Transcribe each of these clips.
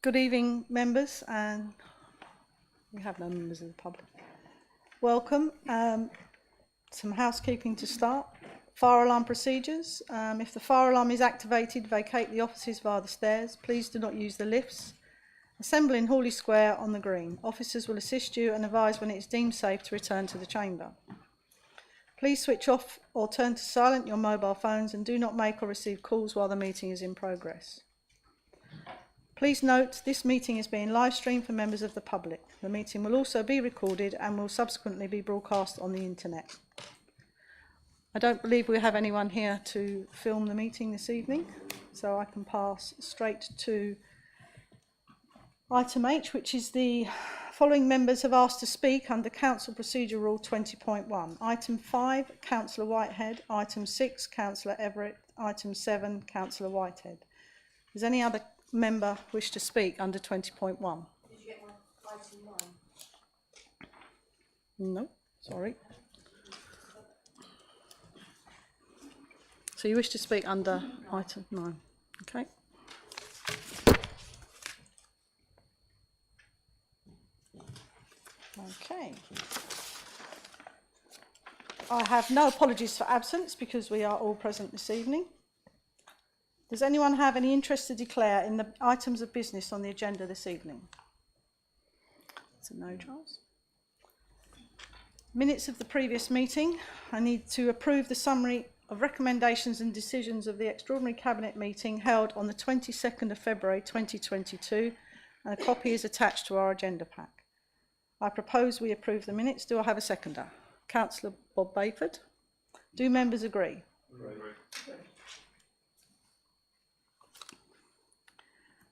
Good evening, members, and we have no members of the public. Welcome. Some housekeeping to start. Fire alarm procedures. If the fire alarm is activated, vacate the offices via the stairs. Please do not use the lifts. Assemble in Hawley Square on the green. Officers will assist you and advise when it is deemed safe to return to the chamber. Please switch off or turn to silent your mobile phones and do not make or receive calls while the meeting is in progress. Please note this meeting is being live streamed for members of the public. The meeting will also be recorded and will subsequently be broadcast on the internet. I don't believe we have anyone here to film the meeting this evening, so I can pass straight to item H, which is the following members have asked to speak under Council Procedure Rule 20.1. Item 5, Councillor Whitehead. Item 6, Councillor Everett. Item 7, Councillor Whitehead. Does any other member wish to speak under 20.1? Did you get item 1? No, sorry. So you wish to speak under item 9? Okay. Okay. I have no apologies for absence because we are all present this evening. Does anyone have any interest to declare in the items of business on the agenda this evening? So no, Charles. Minutes of the previous meeting. I need to approve the summary of recommendations and decisions of the extraordinary cabinet meeting held on the 22nd of February 2022, and a copy is attached to our agenda pack. I propose we approve the minutes. Do I have a seconder? Councillor Bob Bayford. Do members agree? Agree.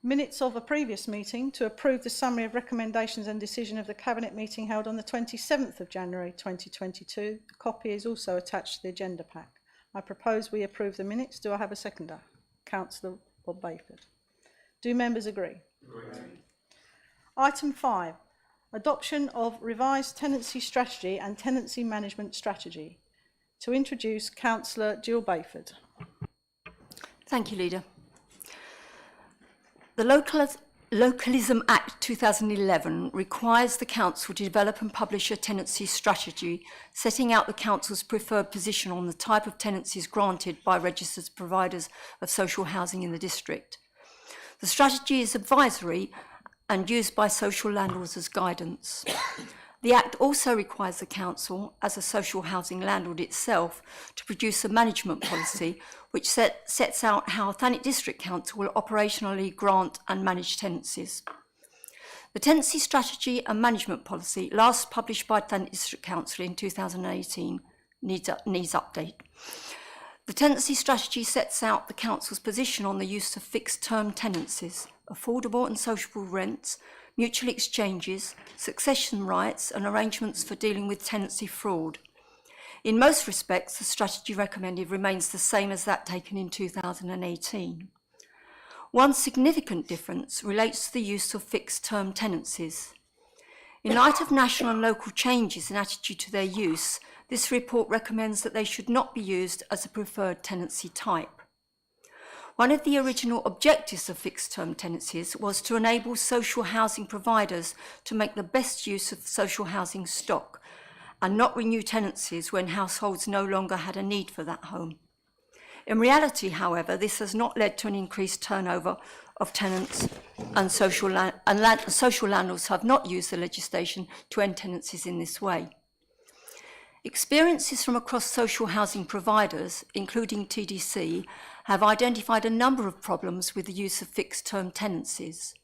Minutes of a previous meeting to approve the summary of recommendations and decision of the cabinet meeting held on the 27th of January 2022. A copy is also attached to the agenda pack. I propose we approve the minutes. Do I have a seconder? Councillor Bob Bayford. Do members agree? Agree. Item 5. Adoption of revised tenancy strategy and tenancy management strategy. To introduce Councillor Jill Bayford. Thank you, Leader. The Localism Act 2011 requires the Council to develop and publish a tenancy strategy, setting out the Council's preferred position on the type of tenancies granted by registered providers of social housing in the district. The strategy is advisory and used by social landlords as guidance. The Act also requires the Council, as a social housing landlord itself, to produce a management policy which sets out how Thanet District Council will operationally grant and manage tenancies. The Tenancy Strategy and Management Policy, last published by Thanet District Council in 2018, needs update. The Tenancy Strategy sets out the Council's position on the use of fixed-term tenancies, affordable and sociable rents, mutual exchanges, succession rights and arrangements for dealing with tenancy fraud. In most respects, the strategy recommended remains the same as that taken in 2018. One significant difference relates to the use of fixed-term tenancies. In light of national and local changes in attitude to their use, this report recommends that they should not be used as a preferred tenancy type. One of the original objectives of fixed-term tenancies was to enable social housing providers to make the best use of social housing stock and not renew tenancies when households no longer had a need for that home. In reality, however, this has not led to an increased turnover of tenants, and social landlords have not used the legislation to end tenancies in this way. Experiences from across social housing providers, including TDC, have identified a number of problems with the use of fixed-term tenancies.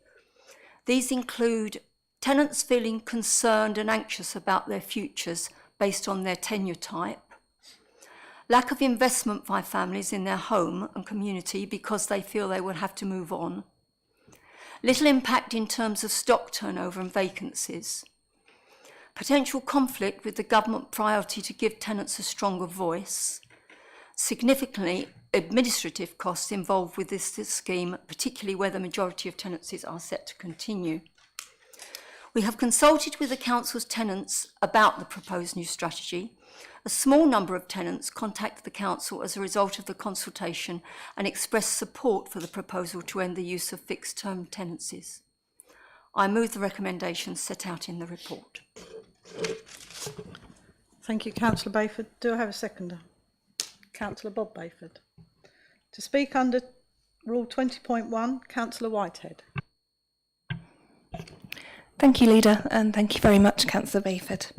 These include tenants feeling concerned and anxious about their futures based on their tenure type, lack of investment by families in their home and community because they feel they will have to move on, little impact in terms of stock turnover and vacancies, potential conflict with the government priority to give tenants a stronger voice, significantly administrative costs involved with this scheme, particularly where the majority of tenancies are set to continue. We have consulted with the Council's tenants about the proposed new strategy. A small number of tenants contacted the Council as a result of the consultation and expressed support for the proposal to end the use of fixed-term tenancies. I move the recommendations set out in the report. Thank you, Councillor Bayford. Do I have a seconder? Councillor Bob Bayford. To speak under Rule 20.1, Councillor Whitehead. Thank you, Leader, and thank you very much, Councillor Bayford.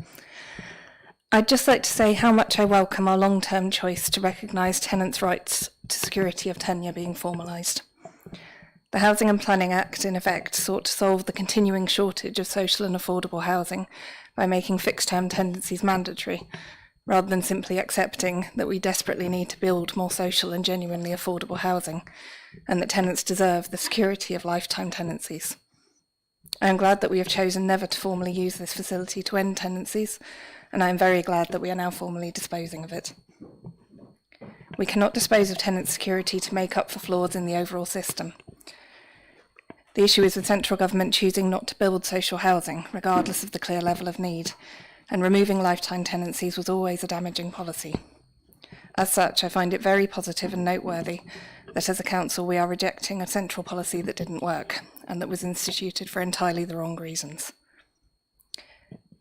I'd just like to say how much I welcome our long-term choice to recognise tenants' rights to security of tenure being formalised. The Housing and Planning Act, in effect, sought to solve the continuing shortage of social and affordable housing by making fixed-term tenancies mandatory, rather than simply accepting that we desperately need to build more social and genuinely affordable housing, and that tenants deserve the security of lifetime tenancies. I am glad that we have chosen never to formally use this facility to end tenancies, and I am very glad that we are now formally disposing of it. We cannot dispose of tenant security to make up for flaws in the overall system. The issue is with central government choosing not to build social housing, regardless of the clear level of need, and removing lifetime tenancies was always a damaging policy. As such, I find it very positive and noteworthy that as a council we are rejecting a central policy that didn't work, and that was instituted for entirely the wrong reasons.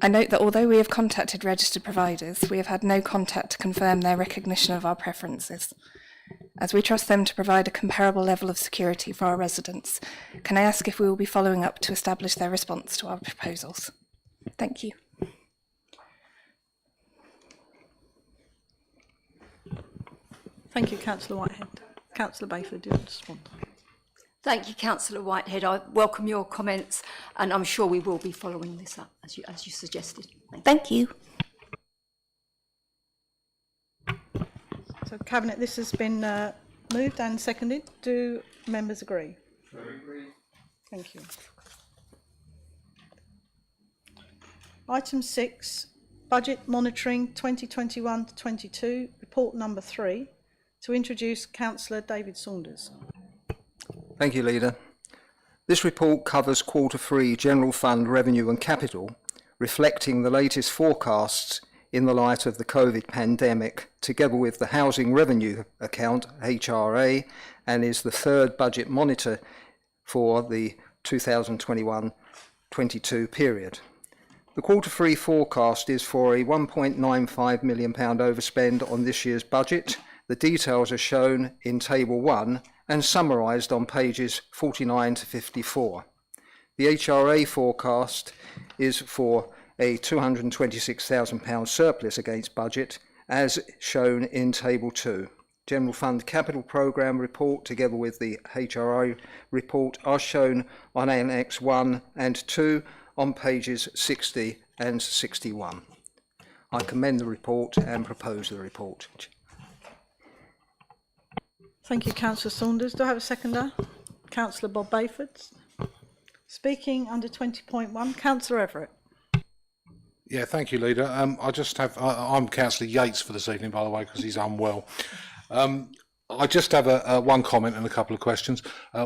I note that although we have contacted registered providers, we have had no contact to confirm their recognition of our preferences. As we trust them to provide a comparable level of security for our residents, can I ask if we will be following up to establish their response to our proposals? Thank you. Thank you, Councillor Whitehead. Councillor Bayford, do you want to respond? Thank you, Councillor Whitehead. I welcome your comments, and I'm sure we will be following this up as you suggested. Thank you. So, Cabinet, this has been moved and seconded. Do members agree? I agree. Thank you. Item 6, Budget Monitoring 2021 to 22, Report number 3, to introduce Councillor David Saunders. Thank you, Leader. This report covers Q3 General Fund revenue and capital, reflecting the latest forecasts in the light of the COVID pandemic, together with the Housing Revenue Account, HRA, and is the third budget monitor for the 2021-22 period. The Q3 forecast is for a £1.95 million overspend on this year's budget. The details are shown in Table 1 and summarised on pages 49 to 54. The HRA forecast is for a £226,000 surplus against budget, as shown in Table 2. General Fund Capital Programme report, together with the HRA report, are shown on Annex 1 and 2 on pages 60 and 61. I commend the report and propose the report. Thank you, Councillor Saunders. Do I have a seconder? Councillor Bob Bayford. Speaking under 20.1, Councillor Everett. Yeah, thank you, Leader. I just have, I'm Councillor Yates for this evening, by the way, because he's unwell. I just have one comment and a couple of questions.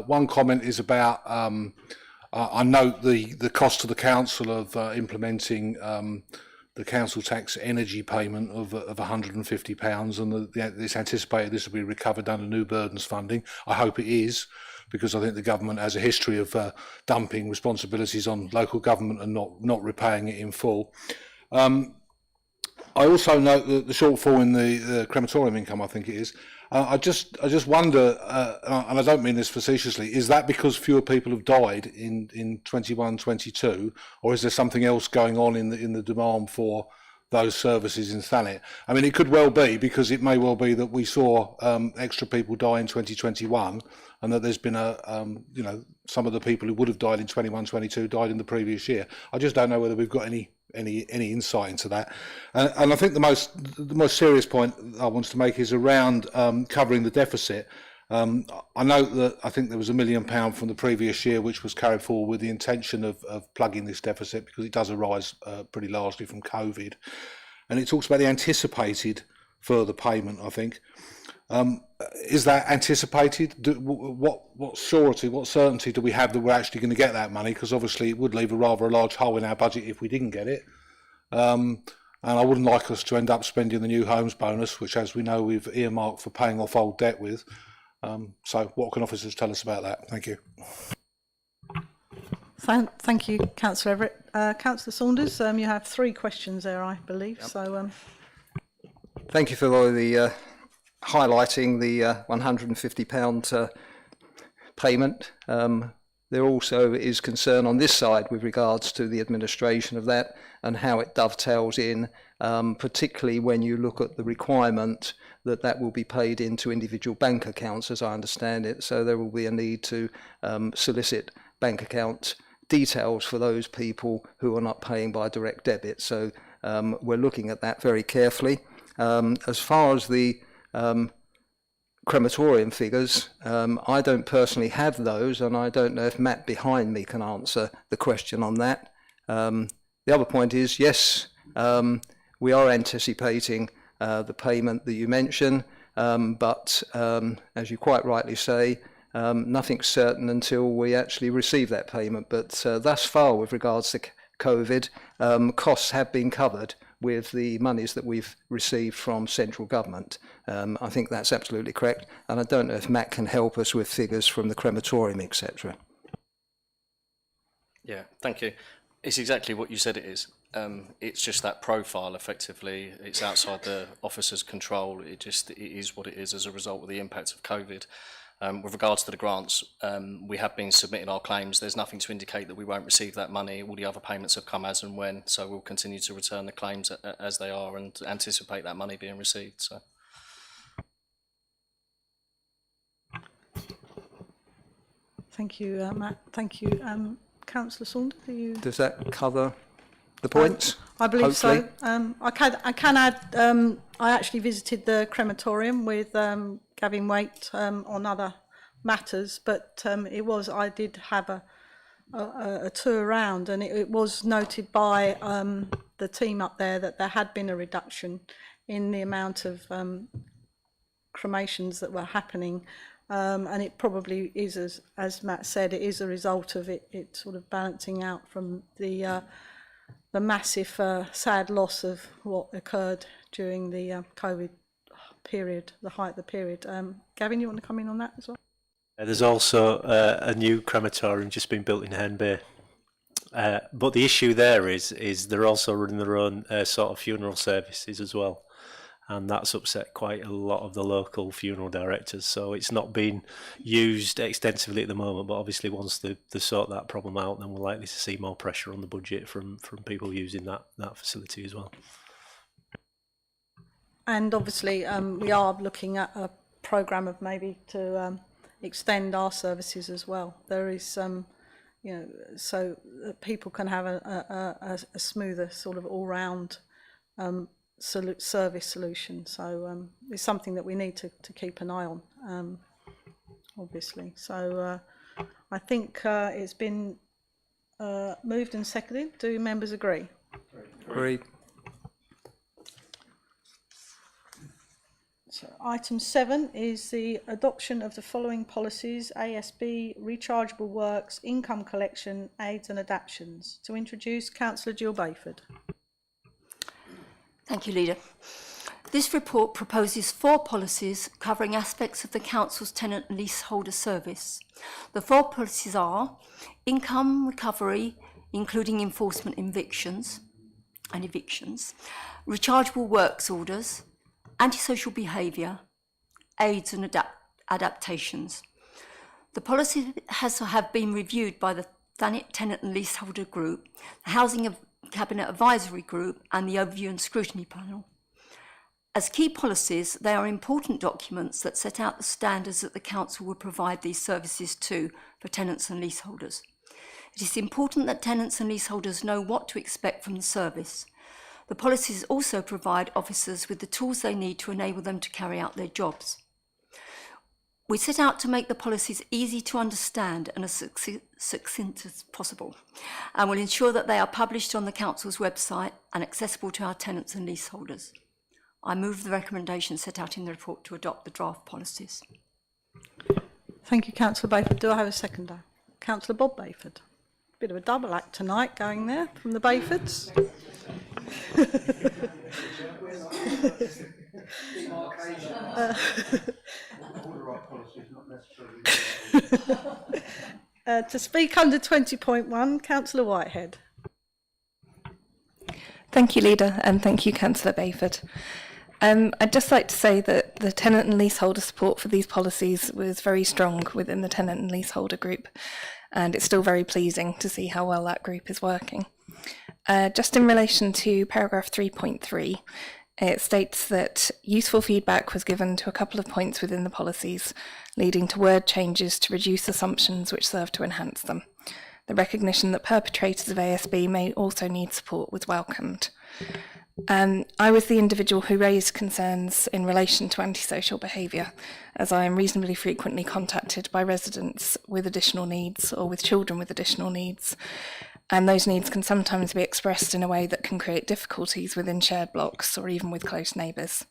One comment is about, I note the cost to the council of implementing the council tax energy payment of £150, and it's anticipated this will be recovered under new burdens funding. I hope it is, because I think the government has a history of dumping responsibilities on local government and not repaying it in full. I also note that the shortfall in the crematorium income, I think it is. I just wonder, and I don't mean this facetiously, is that because fewer people have died in 21-22, or is there something else going on in the demand for those services in Thanet? I mean, it could well be, because it may well be that we saw extra people die in 2021, and that there's been you know, some of the people who would have died in 21-22 died in the previous year. I just don't know whether we've got any insight into that. And I think the most serious point I want to make is around covering the deficit. I note that I think there was £1 million from the previous year which was carried forward with the intention of plugging this deficit, because it does arise pretty largely from COVID. And it talks about the anticipated further payment, I think. Is that anticipated? What surety, what certainty do we have that we're actually going to get that money? Because obviously it would leave a rather large hole in our budget if we didn't get it. And I wouldn't like us to end up spending the new homes bonus, which, as we know, we've earmarked for paying off old debt with. So what can officers tell us about that? Thank you. Thank you, Councillor Everett. Councillor Saunders, you have 3 questions there, I believe. Yep. So, thank you for the highlighting the £150 payment. There also is concern on this side with regards to the administration of that and how it dovetails in, particularly when you look at the requirement that that will be paid into individual bank accounts, as I understand it. So there will be a need to solicit bank account details for those people who are not paying by direct debit. So we're looking at that very carefully. As far as the crematorium figures, I don't personally have those, and I don't know if Matt behind me can answer the question on that. The other point is, yes, we are anticipating the payment that you mentioned, but as you quite rightly say, nothing's certain until we actually receive that payment. But thus far, with regards to COVID, costs have been covered with the monies that we've received from central government. I think that's absolutely correct, and I don't know if Matt can help us with figures from the crematorium, etc. Yeah, thank you. It's exactly what you said it is. It's just that profile, effectively. It's outside the officer's control. It is what it is as a result of the impact of COVID. With regards to the grants, we have been submitting our claims. There's nothing to indicate that we won't receive that money. All the other payments have come as and when, so we'll continue to return the claims as they are and anticipate that money being received. So. Thank you, Matt. Thank you, Councillor Saunders. Does that cover the points? I believe hopefully? So. I can add. I actually visited the crematorium with Gavin Waite on other matters, but I did have a tour around, and it was noted by the team up there that there had been a reduction in the amount of cremations that were happening. And it probably is, as Matt said, it is a result of it sort of balancing out from the massive sad loss of what occurred during the COVID period, the height of the period. Gavin, you want to come in on that as well? There's also a new crematorium just been built in Hen Bay. But the issue there is they're also running their own sort of funeral services as well. And that's upset quite a lot of the local funeral directors. So it's not been used extensively at the moment, but obviously once they sort that problem out, then we're likely to see more pressure on the budget from people using that facility as well. And obviously we are looking at a programme of maybe to extend our services as well. There is some, so that people can have a smoother sort of all-round service solution. So it's something that we need to keep an eye on, obviously. So I think it's been moved and seconded. Do members agree? Agreed. So item 7 is the adoption of the following policies: ASB, rechargeable works, income collection, aids and adaptions. To introduce, Councillor Jill Bayford. Thank you, Leader. This report proposes 4 policies covering aspects of the Council's tenant and leaseholder service. The 4 policies are income recovery, including enforcement evictions, rechargeable works orders, antisocial behaviour, aids and adaptations. The policies have been reviewed by the Thanet Tenant and Leaseholder Group, the Housing Cabinet Advisory Group and the Overview and Scrutiny Panel. As key policies, they are important documents that set out the standards that the Council will provide these services to for tenants and leaseholders. It is important that tenants and leaseholders know what to expect from the service. The policies also provide officers with the tools they need to enable them to carry out their jobs. We set out to make the policies easy to understand and as succinct as possible, and will ensure that they are published on the Council's website and accessible to our tenants and leaseholders. I move the recommendation set out in the report to adopt the draft policies. Thank you, Councillor Bayford. Do I have a seconder? Councillor Bob Bayford. Bit of a double act tonight going there from the Bayfords. To speak under 20.1, Councillor Whitehead. Thank you, Leader, and thank you, Councillor Bayford. I'd just like to say that the tenant and leaseholder support for these policies was very strong within the tenant and leaseholder group, and it's still very pleasing to see how well that group is working. Just in relation to paragraph 3.3, it states that useful feedback was given to a couple of points within the policies, leading to word changes to reduce assumptions which serve to enhance them. The recognition that perpetrators of ASB may also need support was welcomed. I was the individual who raised concerns in relation to antisocial behaviour, as I am reasonably frequently contacted by residents with additional needs or with children with additional needs, and those needs can sometimes be expressed in a way that can create difficulties within shared blocks or even with close neighbours.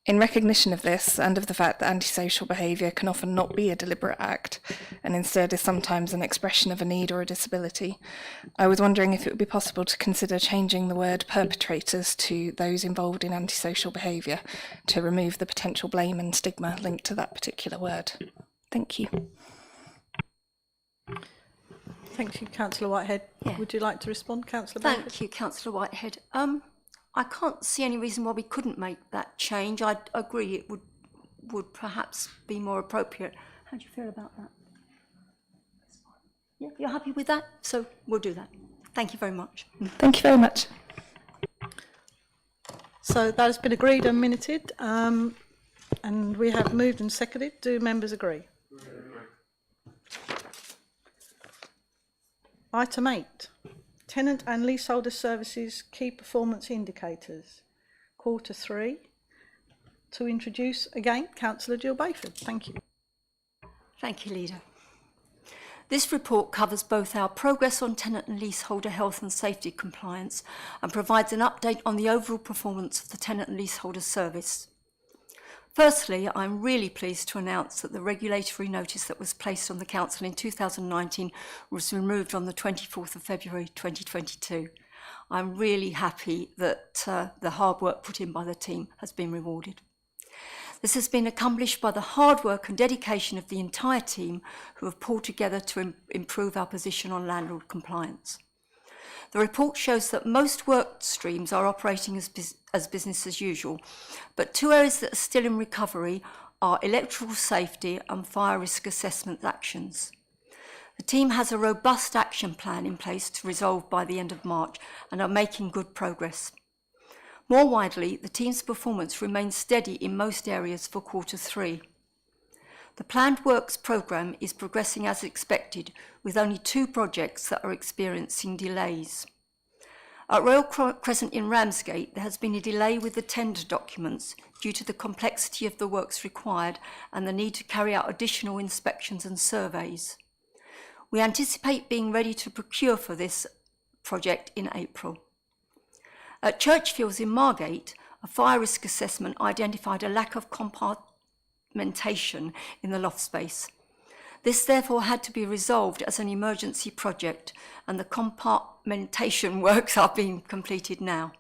In recognition of this and of the fact that antisocial behaviour can often not be a deliberate act and instead is sometimes an expression of a need or a disability, I was wondering if it would be possible to consider changing the word perpetrators to those involved in antisocial behaviour to remove the potential blame and stigma linked to that particular word. Thank you. Thank you, Councillor Whitehead. Yeah. Would you like to respond, Councillor Bayford? Thank you, Councillor Whitehead. I can't see any reason why we couldn't make that change. I agree it would perhaps be more appropriate. How do you feel about that? Yeah, you're happy with that? So we'll do that. Thank you very much. Thank you very much. So that has been agreed and minuted, and we have moved and seconded. Do members agree? Item 8, tenant and leaseholder services key performance indicators, quarter 3. To introduce again, Councillor Jill Bayford. Thank you. Thank you, Leader. This report covers both our progress on tenant and leaseholder health and safety compliance and provides an update on the overall performance of the tenant and leaseholder service. Firstly, I'm really pleased to announce that the regulatory notice that was placed on the Council in 2019 was removed on the 24th of February 2022. I'm really happy that the hard work put in by the team has been rewarded. This has been accomplished by the hard work and dedication of the entire team who have pulled together to improve our position on landlord compliance. The report shows that most work streams are operating as business as usual, but 2 areas that are still in recovery are electrical safety and fire risk assessment actions. The team has a robust action plan in place to resolve by the end of March and are making good progress. More widely, the team's performance remains steady in most areas for quarter 3. The planned works programme is progressing as expected, with only 2 projects that are experiencing delays. At Royal Crescent in Ramsgate, there has been a delay with the tender documents due to the complexity of the works required and the need to carry out additional inspections and surveys. We anticipate being ready to procure for this project in April. At Churchfields in Margate, a fire risk assessment identified a lack of compartmentation in the loft space. This therefore had to be resolved as an emergency project, and the compartmentation works are being completed now.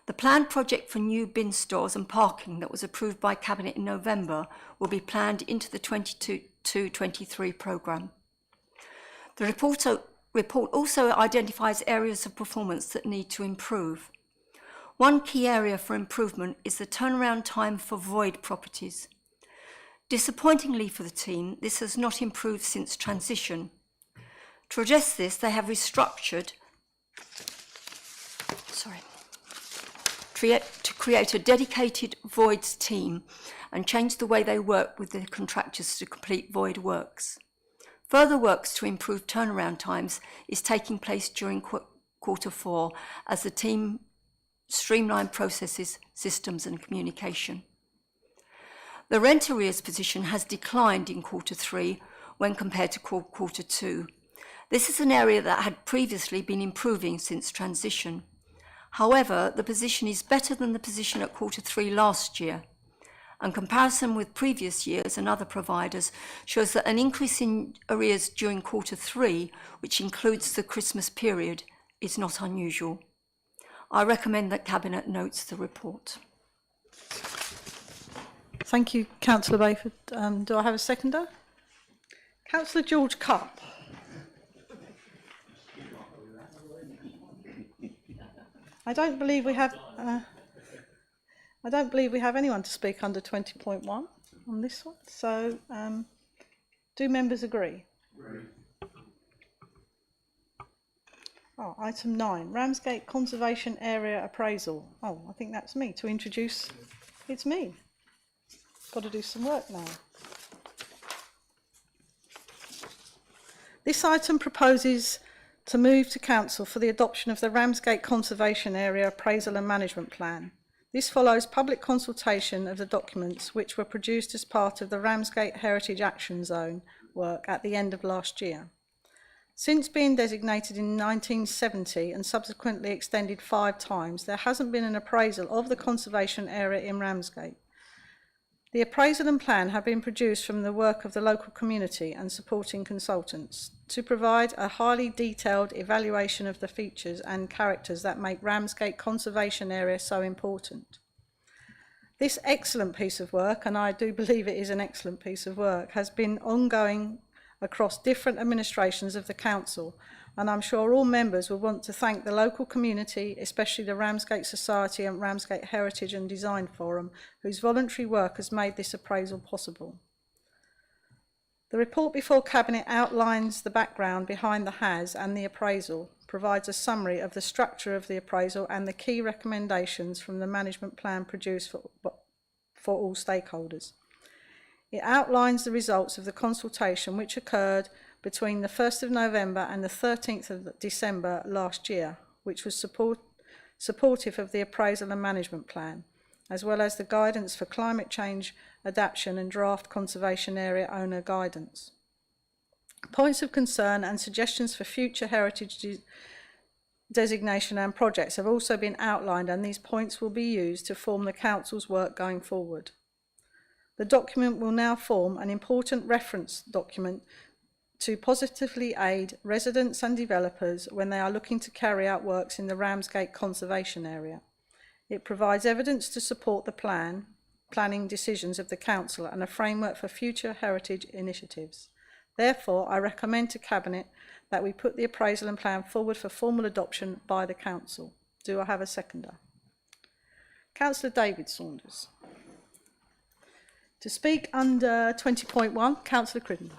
The planned project for new bin stores and parking that was approved by Cabinet in November will be planned into the 22-23 programme. The report also identifies areas of performance that need to improve. One key area for improvement is the turnaround time for void properties. Disappointingly for the team, this has not improved since transition. To address this, they have restructured to create a dedicated voids team and change the way they work with the contractors to complete void works. Further works to improve turnaround times is taking place during quarter 4 as the team streamline processes, systems and communication. The rent arrears position has declined in quarter 3 when compared to quarter 2. This is an area that had previously been improving since transition. However, the position is better than the position at quarter 3 last year. And comparison with previous years and other providers shows that an increase in arrears during quarter 3, which includes the Christmas period, is not unusual. I recommend that Cabinet notes the report. Thank you, Councillor Bayford. Do I have a seconder? Councillor George Cupp. I don't believe we have anyone to speak under 20.1 on this one. So, do members agree? Oh, item 9, Ramsgate Conservation Area Appraisal. Oh, I think that's me to introduce. It's me. Got to do some work now. This item proposes to move to Council for the adoption of the Ramsgate Conservation Area Appraisal and Management Plan. This follows public consultation of the documents which were produced as part of the Ramsgate Heritage Action Zone work at the end of last year. Since being designated in 1970 and subsequently extended 5 times, there hasn't been an appraisal of the conservation area in Ramsgate. The appraisal and plan have been produced from the work of the local community and supporting consultants to provide a highly detailed evaluation of the features and characters that make Ramsgate Conservation Area so important. This excellent piece of work, and I do believe it is an excellent piece of work, has been ongoing across different administrations of the council, and I'm sure all members will want to thank the local community, especially the Ramsgate Society and Ramsgate Heritage and Design Forum, whose voluntary work has made this appraisal possible. The report before Cabinet outlines the background behind the HAS and the appraisal, provides a summary of the structure of the appraisal and the key recommendations from the management plan produced for all stakeholders. It outlines the results of the consultation which occurred between the 1st of November and the 13th of December last year, which was supportive of the appraisal and management plan, as well as the guidance for climate change adaptation and draft conservation area owner guidance. Points of concern and suggestions for future heritage designation and projects have also been outlined, and these points will be used to form the Council's work going forward. The document will now form an important reference document to positively aid residents and developers when they are looking to carry out works in the Ramsgate Conservation Area. It provides evidence to support the planning decisions of the Council and a framework for future heritage initiatives. Therefore, I recommend to Cabinet that we put the appraisal and plan forward for formal adoption by the Council. Do I have a seconder? Councillor David Saunders. To speak under 20.1, Councillor Criddon.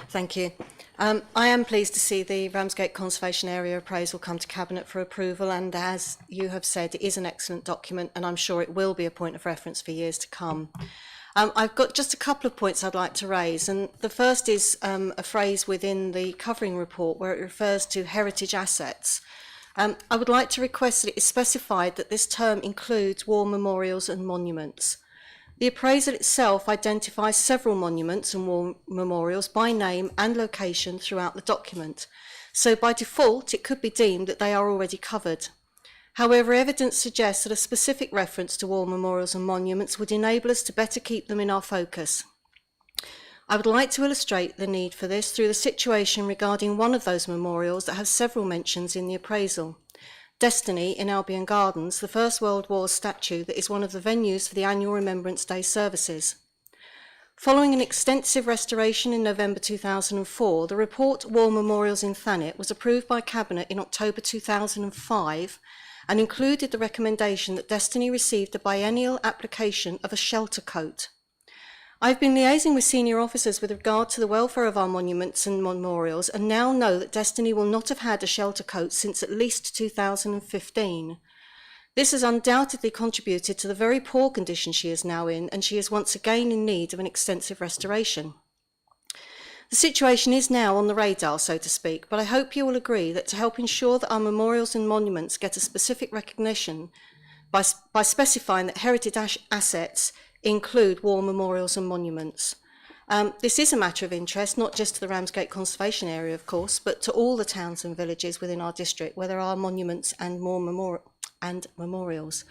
Thank you. I am pleased to see the Ramsgate Conservation Area Appraisal come to Cabinet for approval, and as you have said, it is an excellent document and I'm sure it will be a point of reference for years to come. I've got just a couple of points I'd like to raise, and the first is a phrase within the covering report where it refers to heritage assets. I would like to request that it is specified that this term includes war memorials and monuments. The appraisal itself identifies several monuments and war memorials by name and location throughout the document, so by default it could be deemed that they are already covered. However, evidence suggests that a specific reference to war memorials and monuments would enable us to better keep them in our focus. I would like to illustrate the need for this through the situation regarding one of those memorials that has several mentions in the appraisal. Destiny in Albion Gardens, the First World War statue that is one of the venues for the annual Remembrance Day services. Following an extensive restoration in November 2004, the report War Memorials in Thanet was approved by Cabinet in October 2005 and included the recommendation that Destiny received a biennial application of a shelter coat. I've been liaising with senior officers with regard to the welfare of our monuments and memorials, and now know that Destiny will not have had a shelter coat since at least 2015. This has undoubtedly contributed to the very poor condition she is now in, and she is once again in need of an extensive restoration. The situation is now on the radar, so to speak, but I hope you will agree that to help ensure that our memorials and monuments get a specific recognition by specifying that heritage assets include war memorials and monuments. This is a matter of interest, not just to the Ramsgate Conservation Area, of course, but to all the towns and villages within our district where there are monuments and memorials.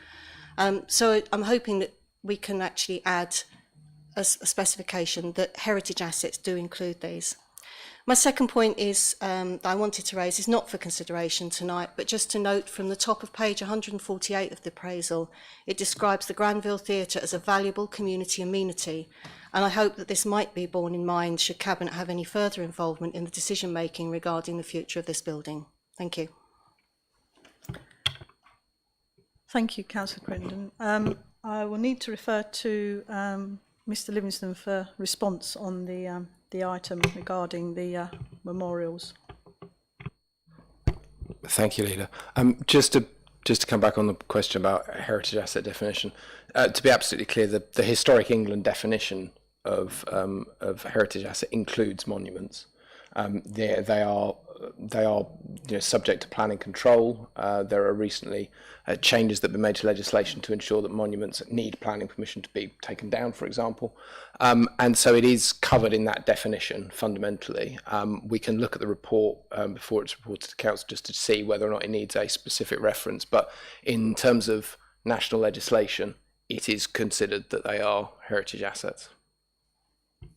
So I'm hoping that we can actually add a specification that heritage assets do include these. My second point is that I wanted to raise is not for consideration tonight, but just to note from the top of page 148 of the appraisal, it describes the Granville Theatre as a valuable community amenity, and I hope that this might be borne in mind should Cabinet have any further involvement in the decision making regarding the future of this building. Thank you. Thank you, Councillor Crittenden. I will need to refer to Mr Livingston for response on the item regarding the memorials. Thank you, Leader. Just to come back on the question about heritage asset definition, to be absolutely clear, the Historic England definition of heritage asset includes monuments. They are subject to planning control. There are recently changes that have been made to legislation to ensure that monuments need planning permission to be taken down, for example. And so it is covered in that definition fundamentally. We can look at the report before it's reported to Council just to see whether or not it needs a specific reference. But in terms of national legislation, it is considered that they are heritage assets.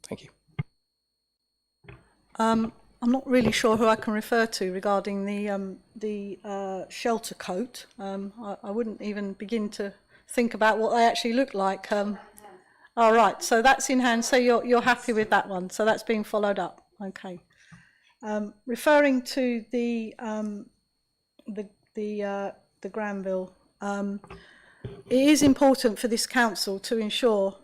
Thank you. I'm not really sure who I can refer to regarding the shelter coat. I wouldn't even begin to think about what they actually look like. All right, so that's in hand. So you're happy with that one. So that's being followed up. Okay. Referring to the Granville, it is important for this council to ensure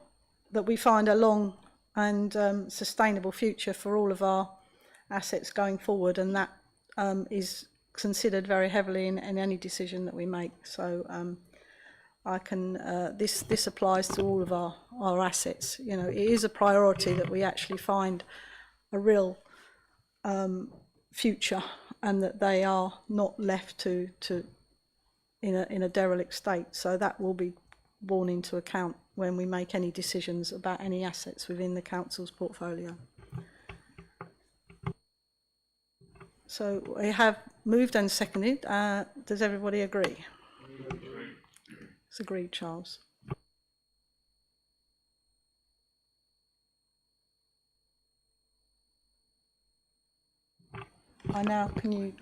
that we find a long and sustainable future for all of our assets going forward, and that is considered very heavily in any decision that we make. So I can this applies to all of our assets. You know, it is a priority that we actually find a real future, and that they are not left to in a derelict state. So that will be borne into account when we make any decisions about any assets within the council's portfolio. So we have moved and seconded. Does everybody agree? It's agreed, Charles. I now, can you...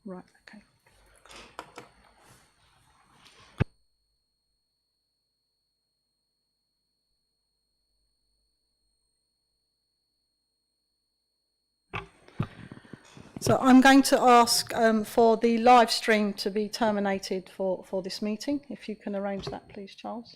Right, okay. So I'm going to ask for the live stream to be terminated for this meeting. If you can arrange that, please, Charles.